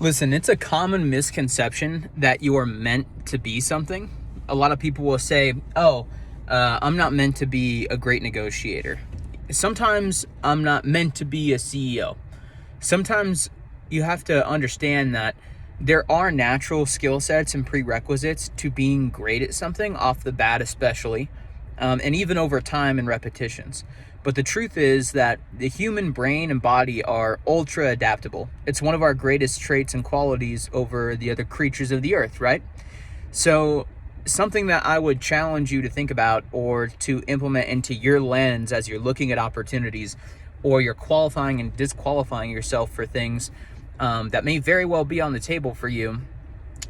Listen, it's a common misconception that you are meant to be something. A lot of people will say, I'm not meant to be a great negotiator. Sometimes I'm not meant to be a CEO. Sometimes you have to understand that there are natural skill sets and prerequisites to being great at something off the bat, especially, and even over time and repetitions. But the truth is that the human brain and body are ultra adaptable. It's one of our greatest traits and qualities over the other creatures of the earth, right? So something that I would challenge you to think about or to implement into your lens as you're looking at opportunities, or you're qualifying and disqualifying yourself for things that may very well be on the table for you,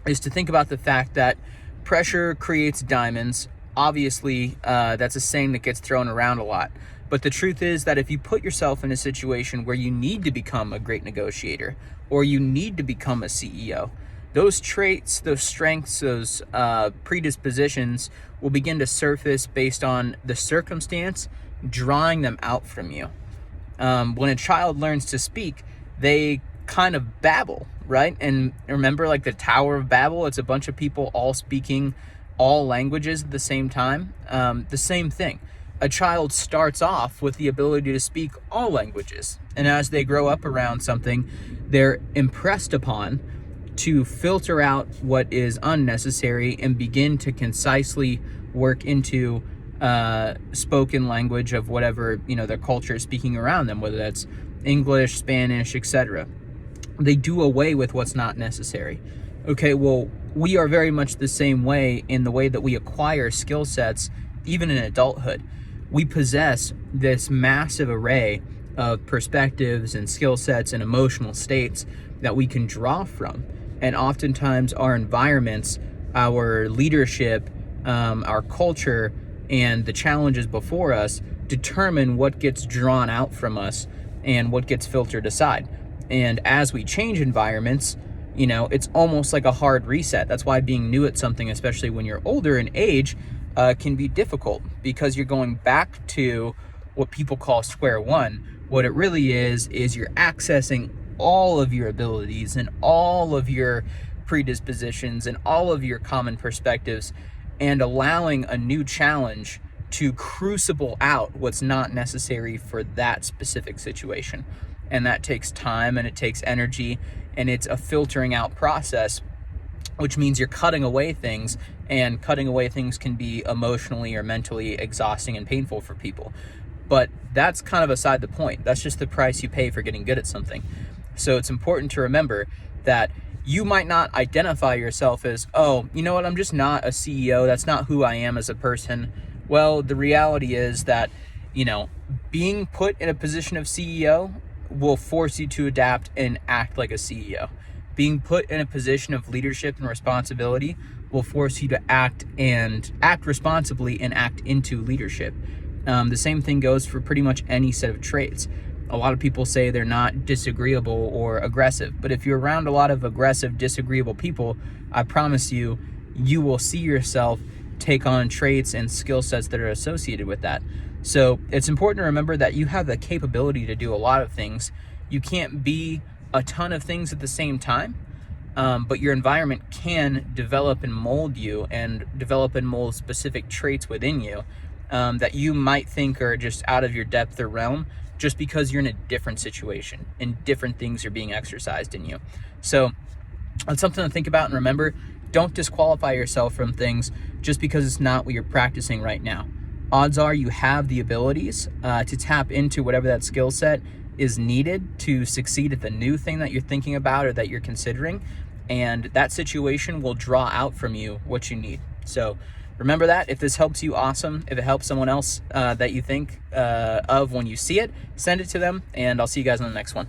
is to think about the fact that pressure creates diamonds. Obviously, that's a saying that gets thrown around a lot. But the truth is that if you put yourself in a situation where you need to become a great negotiator or you need to become a CEO, those traits, those strengths, those predispositions will begin to surface based on the circumstance drawing them out from you. When a child learns to speak, they kind of babble, right? And remember, like the Tower of Babel, it's a bunch of people all speaking all languages at the same time. The same thing. A child starts off with the ability to speak all languages. And as they grow up around something, they're impressed upon to filter out what is unnecessary and begin to concisely work into spoken language of whatever, their culture is speaking around them, whether that's English, Spanish, etc. They do away with what's not necessary. Okay, well, we are very much the same way in the way that we acquire skill sets, even in adulthood. We possess this massive array of perspectives and skill sets and emotional states that we can draw from. And oftentimes our environments, our leadership, our culture, and the challenges before us determine what gets drawn out from us and what gets filtered aside. And as we change environments, it's almost like a hard reset. That's why being new at something, especially when you're older in age, can be difficult, because you're going back to what people call square one. What it really is you're accessing all of your abilities and all of your predispositions and all of your common perspectives, and allowing a new challenge to crucible out what's not necessary for that specific situation. And that takes time and it takes energy, and it's a filtering out process, which means you're cutting away things, and cutting away things can be emotionally or mentally exhausting and painful for people. But that's kind of aside the point. That's just the price you pay for getting good at something. So it's important to remember that you might not identify yourself as, I'm just not a CEO. That's not who I am as a person. Well, the reality is that, being put in a position of CEO will force you to adapt and act like a CEO. Being put in a position of leadership and responsibility will force you to act responsibly and act into leadership. The same thing goes for pretty much any set of traits. A lot of people say they're not disagreeable or aggressive, but if you're around a lot of aggressive, disagreeable people, I promise you, you will see yourself take on traits and skill sets that are associated with that. So it's important to remember that you have the capability to do a lot of things. You can't be a ton of things at the same time, but your environment can develop and mold you, and develop and mold specific traits within you that you might think are just out of your depth or realm, just because you're in a different situation and different things are being exercised in you. So it's something to think about and remember. Don't disqualify yourself from things just because it's not what you're practicing right now. Odds are you have the abilities to tap into whatever that skill set is needed to succeed at the new thing that you're thinking about or that you're considering. And that situation will draw out from you what you need. So remember that. If this helps you, awesome. If it helps someone else that you think of when you see it, send it to them, and I'll see you guys on the next one.